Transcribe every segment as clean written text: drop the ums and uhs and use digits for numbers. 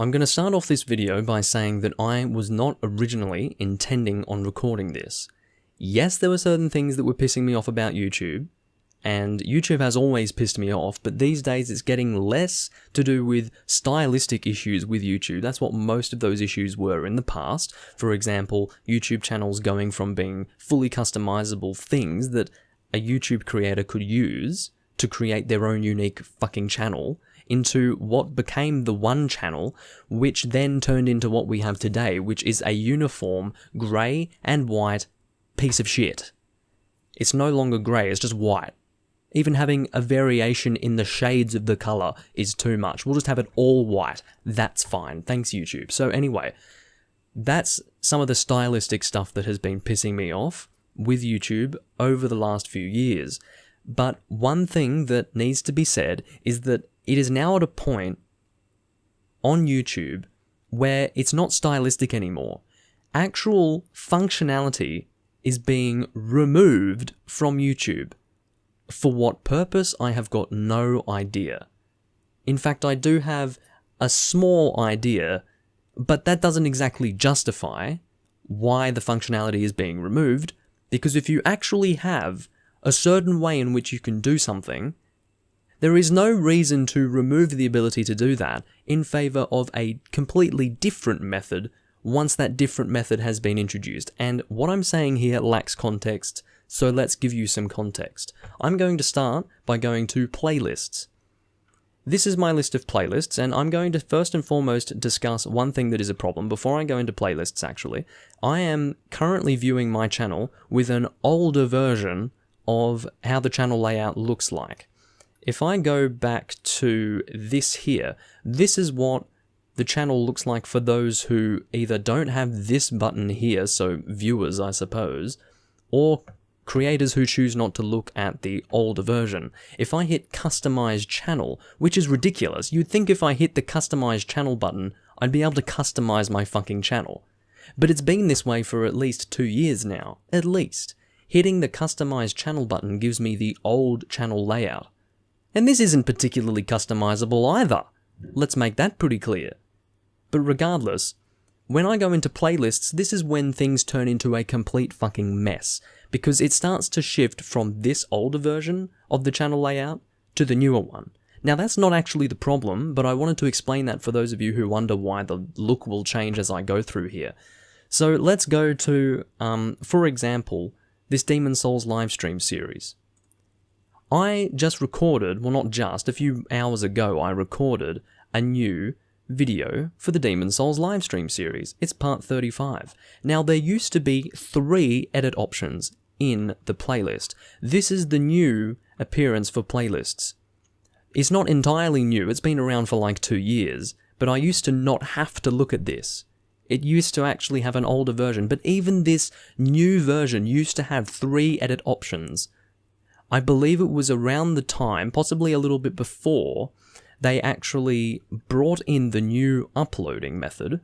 I'm going to start off this video by saying that I was not originally intending on recording this. Yes, there were certain things that were pissing me off about YouTube, and YouTube has always pissed me off, but these days it's getting less to do with stylistic issues with YouTube. That's what most of those issues were in the past. For example, YouTube channels going from being fully customizable things that a YouTube creator could use to create their own unique fucking channel into what became the one channel, which then turned into what we have today, which is a uniform grey and white piece of shit. It's no longer grey, it's just white. Even having a variation in the shades of the colour is too much. We'll just have it all white. That's fine. Thanks, YouTube. So anyway, that's some of the stylistic stuff that has been pissing me off with YouTube over the last few years. But one thing that needs to be said is that it is now at a point on YouTube where it's not stylistic anymore. Actual functionality is being removed from YouTube. For what purpose, I have got no idea. In fact, I do have a small idea, but that doesn't exactly justify why the functionality is being removed, because if you actually have a certain way in which you can do something, there is no reason to remove the ability to do that in favor of a completely different method once that different method has been introduced. And what I'm saying here lacks context, so let's give you some context. I'm going to start by going to playlists. This is my list of playlists, and I'm going to first and foremost discuss one thing that is a problem. Before I go into playlists, actually, I am currently viewing my channel with an older version of how the channel layout looks like. If I go back to this here, this is what the channel looks like for those who either don't have this button here, so viewers, I suppose, or creators who choose not to look at the older version. If I hit Customize Channel, which is ridiculous, you'd think if I hit the Customize Channel button, I'd be able to customize my fucking channel. But it's been this way for at least 2 years now, at least. Hitting the Customize Channel button gives me the old channel layout. And this isn't particularly customizable either. Let's make that pretty clear. But regardless, when I go into playlists, this is when things turn into a complete fucking mess, because it starts to shift from this older version of the channel layout to the newer one. Now that's not actually the problem, but I wanted to explain that for those of you who wonder why the look will change as I go through here. So let's go to, for example, this Demon Souls livestream series. I just recorded, well not just, a few hours ago I recorded a new video for the Demon Souls livestream series. It's part 35. Now there used to be 3 edit options in the playlist. This is the new appearance for playlists. It's not entirely new, it's been around for like 2 years, but I used to not have to look at this. It used to actually have an older version, but even this new version used to have 3 edit options. I believe it was around the time, possibly a little bit before, they actually brought in the new uploading method,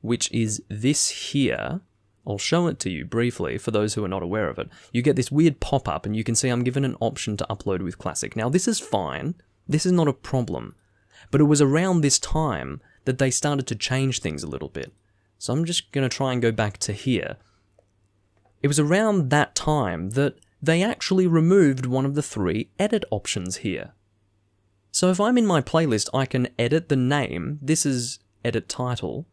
which is this here. I'll show it to you briefly for those who are not aware of it. You get this weird pop-up and you can see I'm given an option to upload with Classic. Now this is fine, this is not a problem, but it was around this time that they started to change things a little bit. So I'm just going to try and go back to here. It was around that time that they actually removed one of the 3 edit options here. So if I'm in my playlist, I can edit the name, this is edit title,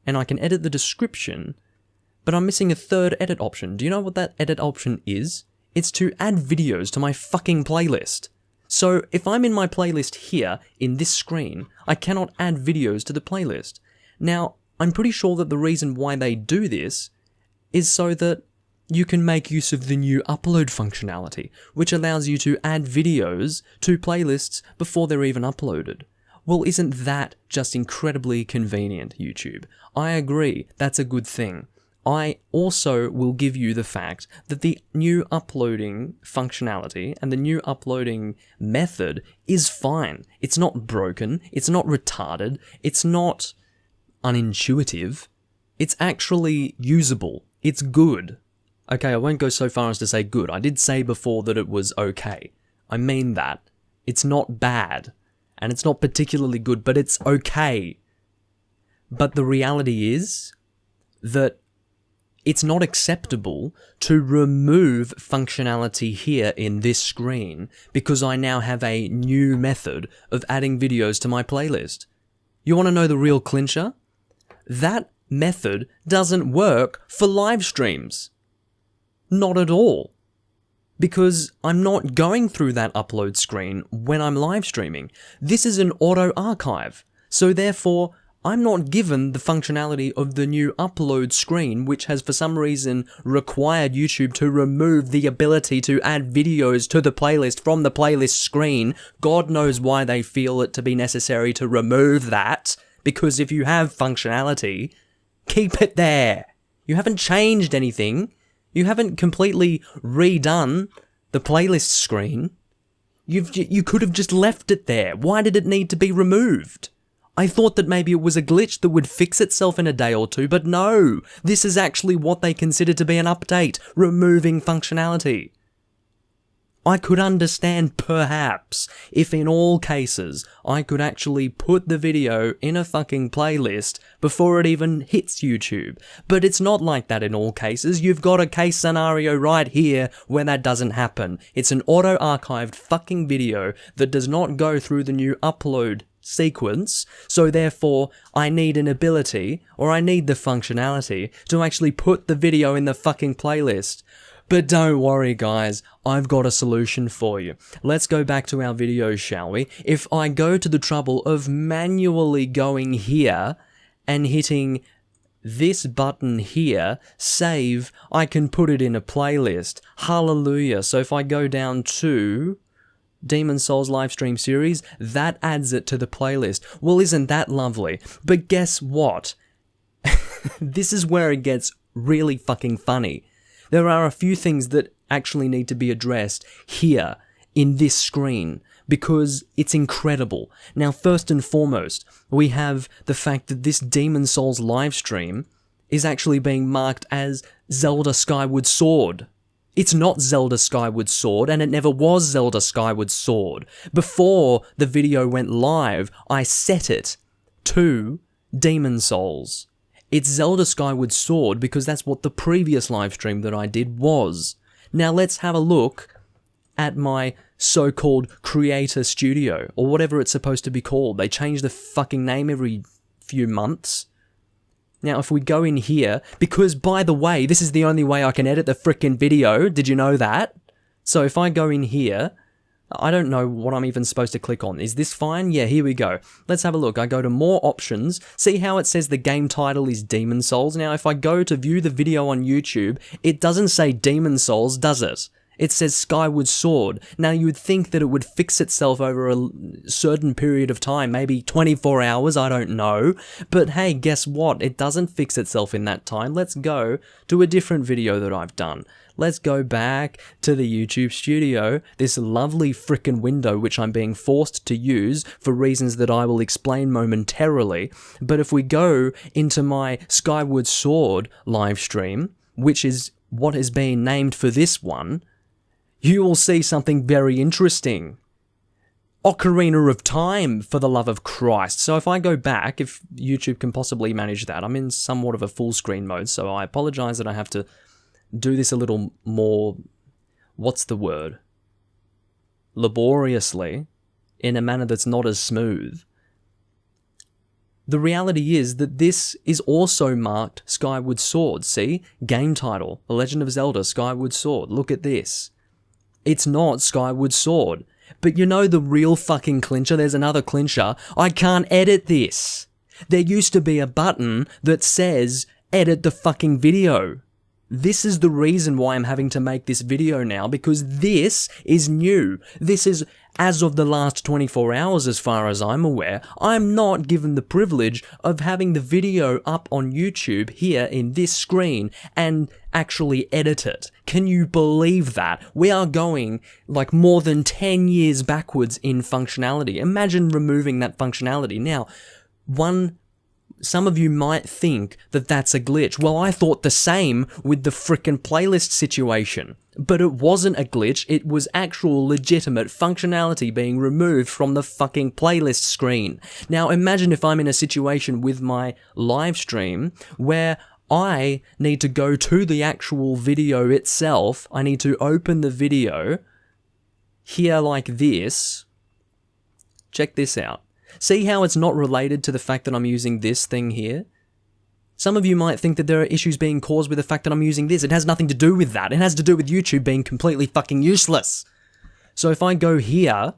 and I can edit the description, but I'm missing a 3rd edit option. Do you know what that edit option is? It's to add videos to my fucking playlist. So if I'm in my playlist here, in this screen, I cannot add videos to the playlist. Now, I'm pretty sure that the reason why they do this is so that you can make use of the new upload functionality, which allows you to add videos to playlists before they're even uploaded. Well, isn't that just incredibly convenient, YouTube? I agree, that's a good thing. I also will give you the fact that the new uploading functionality and the new uploading method is fine. It's not broken, it's not retarded, it's not unintuitive, it's actually usable, it's good. Okay, I won't go so far as to say good. I did say before that it was okay. I mean that. It's not bad, and it's not particularly good, but it's okay. But the reality is that it's not acceptable to remove functionality here in this screen because I now have a new method of adding videos to my playlist. You want to know the real clincher? That method doesn't work for live streams. Not at all. Because I'm not going through that upload screen when I'm live streaming. This is an auto archive. So therefore, I'm not given the functionality of the new upload screen, which has for some reason required YouTube to remove the ability to add videos to the playlist from the playlist screen. God knows why they feel it to be necessary to remove that, because if you have functionality, keep it there. You haven't changed anything. You haven't completely redone the playlist screen. You could have just left it there. Why did it need to be removed? I thought that maybe it was a glitch that would fix itself in a day or two, but no! This is actually what they consider to be an update, removing functionality. I could understand, perhaps, if in all cases, I could actually put the video in a fucking playlist before it even hits YouTube. But it's not like that in all cases. You've got a case scenario right here where that doesn't happen. It's an auto-archived fucking video that does not go through the new upload sequence, so therefore I need an ability, or I need the functionality, to actually put the video in the fucking playlist. But don't worry guys, I've got a solution for you. Let's go back to our videos, shall we? If I go to the trouble of manually going here and hitting this button here, save, I can put it in a playlist. Hallelujah. So if I go down to Demon Souls livestream series, that adds it to the playlist. Well, isn't that lovely? But guess what? This is where it gets really fucking funny. There are a few things that actually need to be addressed here in this screen because it's incredible. Now, first and foremost, we have the fact that this Demon Souls livestream is actually being marked as Zelda Skyward Sword. It's not Zelda Skyward Sword, and it never was Zelda Skyward Sword. Before the video went live, I set it to Demon Souls. It's Zelda Skyward Sword because that's what the previous livestream that I did was. Now let's have a look at my so-called creator studio, or whatever it's supposed to be called. They change the fucking name every few months. Now, if we go in here, because, by the way, this is the only way I can edit the frickin' video, did you know that? So if I go in here, I don't know what I'm even supposed to click on. Is this fine? Yeah, here we go. Let's have a look. I go to more options. See how it says the game title is Demon Souls? Now, if I go to view the video on YouTube, it doesn't say Demon Souls, does it? It says Skyward Sword. Now, you would think that it would fix itself over a certain period of time, maybe 24 hours, I don't know. But hey, guess what? It doesn't fix itself in that time. Let's go to a different video that I've done. Let's go back to the YouTube studio, this lovely frickin' window which I'm being forced to use for reasons that I will explain momentarily. But if we go into my Skyward Sword live stream, which is what is being named for this one, you will see something very interesting. Ocarina of Time, for the love of Christ. So if I go back, if YouTube can possibly manage that, I'm in somewhat of a full screen mode, so I apologize that I have to do this a little more, what's the word? Laboriously, in a manner that's not as smooth. The reality is that this is also marked Skyward Sword. See? Game title, The Legend of Zelda Skyward Sword. Look at this. It's not Skyward Sword. But you know the real fucking clincher? There's another clincher. I can't edit this. There used to be a button that says, edit the fucking video. This is the reason why I'm having to make this video now, because this is new. This is as of the last 24 hours as far as I'm aware. I'm not given the privilege of having the video up on YouTube here in this screen and actually edit it. Can you believe that? We are going like more than 10 years backwards in functionality. Imagine removing that functionality. Now, one some of you might think that that's a glitch. Well, I thought the same with the frickin' playlist situation. But it wasn't a glitch, it was actual legitimate functionality being removed from the fucking playlist screen. Now imagine if I'm in a situation with my live stream where I need to go to the actual video itself, I need to open the video, here like this. Check this out. See how it's not related to the fact that I'm using this thing here? Some of you might think that there are issues being caused with the fact that I'm using this. It has nothing to do with that. It has to do with YouTube being completely fucking useless. So if I go here,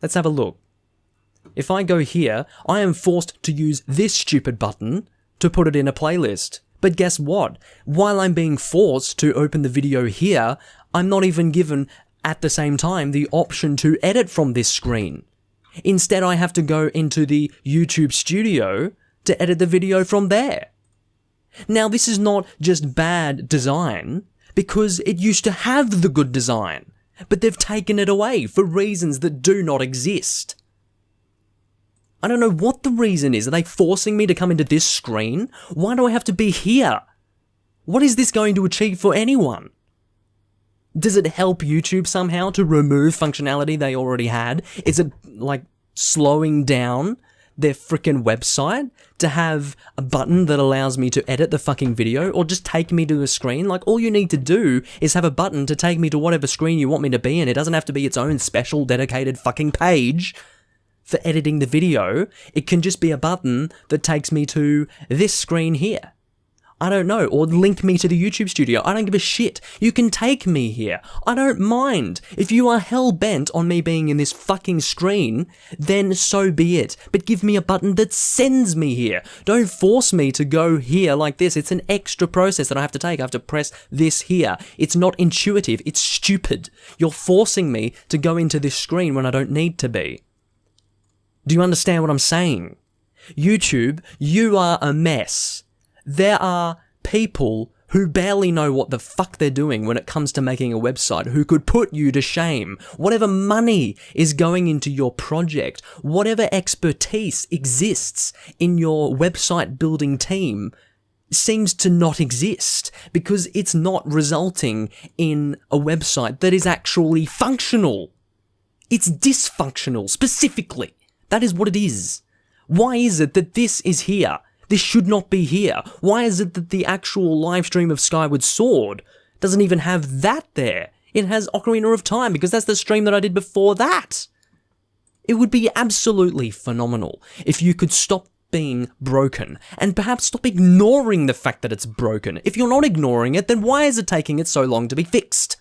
let's have a look. If I go here, I am forced to use this stupid button to put it in a playlist. But guess what? While I'm being forced to open the video here, I'm not even given, at the same time, the option to edit from this screen. Instead, I have to go into the YouTube studio to edit the video from there. Now, this is not just bad design, because it used to have the good design, but they've taken it away for reasons that do not exist. I don't know what the reason is. Are they forcing me to come into this screen? Why do I have to be here? What is this going to achieve for anyone? Does it help YouTube somehow to remove functionality they already had? Is it, like, slowing down their frickin' website to have a button that allows me to edit the fucking video, or just take me to a screen? Like, all you need to do is have a button to take me to whatever screen you want me to be in. It doesn't have to be its own special dedicated fucking page for editing the video. It can just be a button that takes me to this screen here. I don't know, or link me to the YouTube studio. I don't give a shit. You can take me here. I don't mind. If you are hell-bent on me being in this fucking screen, then so be it. But give me a button that sends me here. Don't force me to go here like this. It's an extra process that I have to take. I have to press this here. It's not intuitive. It's stupid. You're forcing me to go into this screen when I don't need to be. Do you understand what I'm saying? YouTube, you are a mess. There are people who barely know what the fuck they're doing when it comes to making a website, who could put you to shame. Whatever money is going into your project, whatever expertise exists in your website building team seems to not exist, because it's not resulting in a website that is actually functional. It's dysfunctional, specifically. That is what it is. Why is it that this is here? This should not be here. Why is it that the actual live stream of Skyward Sword doesn't even have that there? It has Ocarina of Time, because that's the stream that I did before that. It would be absolutely phenomenal if you could stop being broken, and perhaps stop ignoring the fact that it's broken. If you're not ignoring it, then why is it taking it so long to be fixed?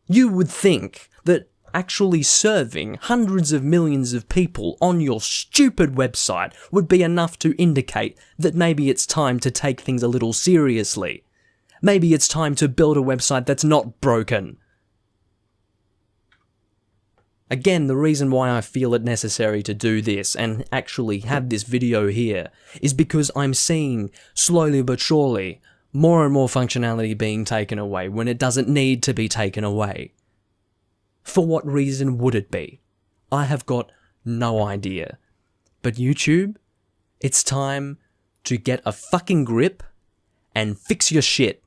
You would think that actually serving hundreds of millions of people on your stupid website would be enough to indicate that maybe it's time to take things a little seriously. Maybe it's time to build a website that's not broken. Again, the reason why I feel it necessary to do this and actually have this video here is because I'm seeing, slowly but surely, more and more functionality being taken away when it doesn't need to be taken away. For what reason would it be? I have got no idea. But YouTube, it's time to get a fucking grip and fix your shit.